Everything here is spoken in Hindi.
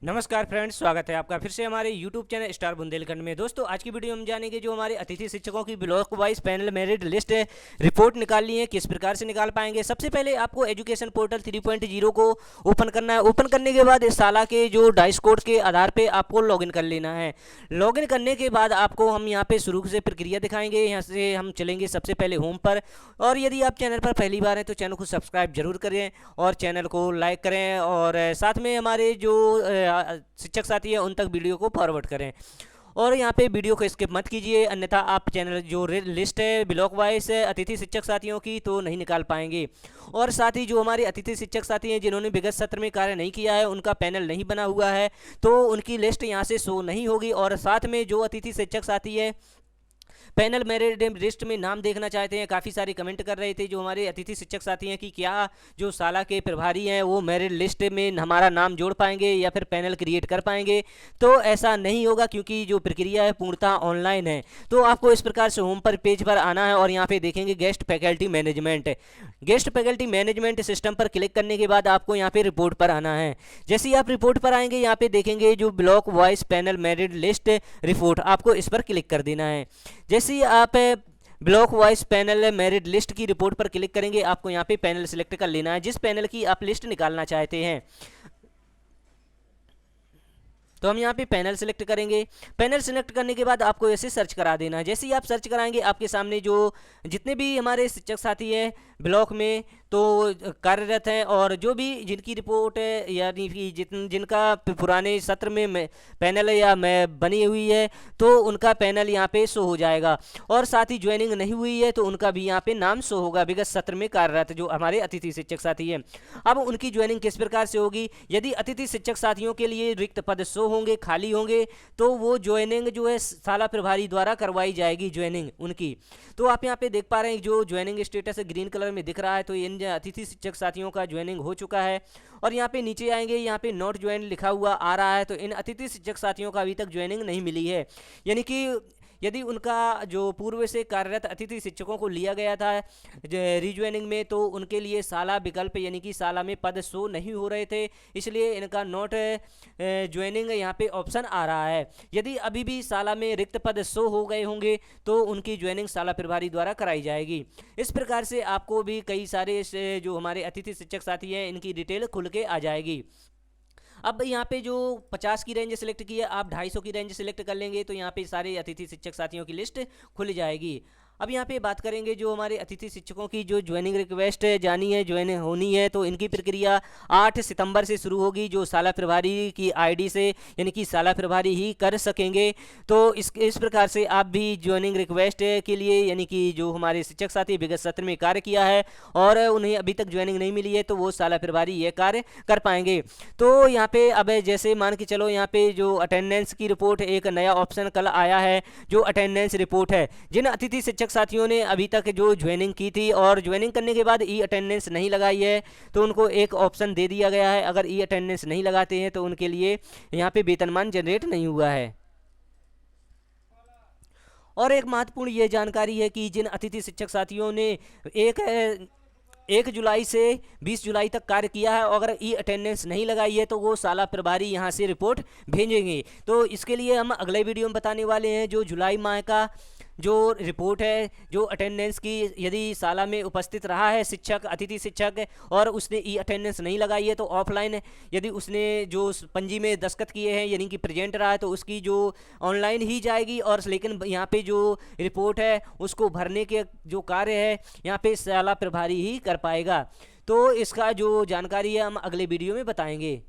नमस्कार फ्रेंड्स, स्वागत है आपका फिर से हमारे YouTube चैनल स्टार बुंदेलखंड में। दोस्तों, आज की वीडियो में हम जानेंगे जो हमारे अतिथि शिक्षकों की block wise panel merit list report निकालनी है, किस प्रकार से निकाल पाएंगे। सबसे पहले आपको एजुकेशन पोर्टल 3.0 को ओपन करना है। ओपन करने के बाद इस साला के जो डाइस कोड के आधार पर आपको लॉगिन कर लेना है। लॉगिन करने के बाद आपको हम यहाँ पे शुरू से प्रक्रिया दिखाएंगे। यहाँ से हम चलेंगे सबसे पहले होम पर, और यदि आप चैनल पर पहली बार हैं तो चैनल को सब्सक्राइब जरूर करें और चैनल को लाइक करें, और साथ में हमारे जो शिक्षक साथी है उन तक वीडियो को फॉरवर्ड करें। और यहाँ पे वीडियो को स्किप मत कीजिए, अन्यथा आप चैनल जो लिस्ट है ब्लॉक वाइज अतिथि शिक्षक साथियों की तो नहीं निकाल पाएंगे। और साथ ही जो हमारे अतिथि शिक्षक साथी हैं जिन्होंने विगत सत्र में कार्य नहीं किया है, उनका पैनल नहीं बना हुआ है, तो उनकी लिस्ट यहाँ से शो नहीं होगी। और साथ में जो अतिथि शिक्षक साथी है पैनल मेरिट लिस्ट में नाम देखना चाहते हैं, काफ़ी सारे कमेंट कर रहे थे जो हमारे अतिथि शिक्षक साथी हैं कि क्या जो साला के प्रभारी हैं वो मेरिट लिस्ट में हमारा नाम जोड़ पाएंगे या फिर पैनल क्रिएट कर पाएंगे। तो ऐसा नहीं होगा, क्योंकि जो प्रक्रिया है पूर्णतः ऑनलाइन है। तो आपको इस प्रकार से होम पर पेज पर आना है और यहाँ पे देखेंगे guest faculty management. Guest faculty management system पर क्लिक करने के बाद आपको यहाँ पे रिपोर्ट पर आना है। जैसे ही आप रिपोर्ट पर आएंगे, यहाँ पे देखेंगे जो block wise panel merit list report, आपको इस पर क्लिक कर देना है। जैसे ही आप block wise panel merit list की रिपोर्ट पर क्लिक करेंगे, आपको यहाँ पे पैनल सिलेक्ट कर लेना है जिस पैनल की आप लिस्ट निकालना चाहते हैं। तो हम यहाँ पे पैनल सेलेक्ट करेंगे। पैनल सेलेक्ट करने के बाद आपको ऐसे सर्च करा देना है। जैसे ही आप सर्च कराएंगे, आपके सामने जो जितने भी हमारे शिक्षक साथी हैं ब्लॉक में तो कार्यरत हैं और जो भी जिनकी रिपोर्ट है यानी कि जिनका पुराने सत्र में पैनल या बनी हुई है, तो उनका पैनल यहाँ पे शो हो जाएगा। और साथ ही ज्वाइनिंग नहीं हुई है तो उनका भी यहाँ पे नाम शो होगा, विगत सत्र में कार्यरत जो हमारे अतिथि शिक्षक साथी हैं। अब उनकी ज्वाइनिंग किस प्रकार से होगी, यदि अतिथि शिक्षक साथियों के लिए रिक्त पद शो होंगे, खाली होंगे, तो वो ज्वाइनिंग जो है साला प्रभारी द्वारा करवाई जाएगी ज्वाइनिंग उनकी। तो आप यहाँ पे देख पा रहे हैं जो ज्वाइनिंग स्टेटस ग्रीन कलर में दिख रहा है, तो इन अतिथि शिक्षक साथियों का ज्वाइनिंग हो चुका है। और यहाँ पे नीचे आएंगे, यहाँ पे नॉट ज्वाइन लिखा हुआ आ रहा है, तो इन अतिथि शिक्षक साथियों का अभी तक ज्वाइनिंग नहीं मिली है। यानी कि यदि उनका जो पूर्व से कार्यरत अतिथि शिक्षकों को लिया गया था रीज्वाइनिंग में, तो उनके लिए साला विकल्प यानी कि साला में पद शो नहीं हो रहे थे, इसलिए इनका नॉट ज्वाइनिंग यहाँ पे ऑप्शन आ रहा है। यदि अभी भी साला में रिक्त पद शो हो गए होंगे तो उनकी ज्वाइनिंग साला प्रभारी द्वारा कराई जाएगी। इस प्रकार से आपको भी कई सारे जो हमारे अतिथि शिक्षक साथी हैं इनकी डिटेल खुल के आ जाएगी। अब यहाँ पे जो 50 की रेंज सेलेक्ट की है, आप 250 की रेंज सेलेक्ट कर लेंगे तो यहाँ पे सारे अतिथि शिक्षक साथियों की लिस्ट खुल जाएगी। अब यहाँ पे बात करेंगे जो हमारे अतिथि शिक्षकों की जो ज्वाइनिंग रिक्वेस्ट जानी है, ज्वाइन होनी है, तो इनकी प्रक्रिया 8 सितंबर से शुरू होगी, जो साला प्रभारी की आईडी से यानी कि साला प्रभारी ही कर सकेंगे। तो इस प्रकार से आप भी ज्वाइनिंग रिक्वेस्ट के लिए यानी कि जो हमारे शिक्षक साथी विगत सत्र में कार्य किया है और उन्हें अभी तक ज्वाइनिंग नहीं मिली है, तो वो साला प्रभारी ये कार्य कर पाएंगे। तो यहाँ पे अब जैसे मान के चलो, यहाँ पे जो अटेंडेंस की रिपोर्ट एक नया ऑप्शन कल आया है, जो अटेंडेंस रिपोर्ट है। जिन अतिथि शिक्षक साथियों ने अभी तक जो ज्वाइनिंग की थी और ज्वाइनिंग करने के बाद ई अटेंडेंस नहीं लगाई है, तो उनको एक ऑप्शन दे दिया गया है। अगर ई अटेंडेंस नहीं लगाते हैं तो उनके लिए यहाँ पे वेतनमान जनरेट नहीं हुआ है। और एक महत्वपूर्ण ये जानकारी है कि जिन अतिथि शिक्षक साथियों ने 1 जुलाई से 20 जुलाई तक कार्य किया है और अगर ई अटेंडेंस नहीं लगाई है, तो वो साला प्रभारी यहाँ से रिपोर्ट भेजेंगे। तो इसके लिए हम अगले वीडियो में बताने वाले हैं जो जुलाई माह का जो रिपोर्ट है, जो अटेंडेंस की, यदि साला में उपस्थित रहा है शिक्षक अतिथि शिक्षक और उसने ई अटेंडेंस नहीं लगाई है, तो ऑफलाइन यदि उसने जो पंजी में दस्तखत किए हैं यानी कि प्रेजेंट रहा है, तो उसकी जो ऑनलाइन ही जाएगी। और लेकिन यहाँ पे जो रिपोर्ट है उसको भरने के जो कार्य है यहाँ पे साला प्रभारी ही कर पाएगा। तो इसका जो जानकारी है हम अगले वीडियो में बताएंगे।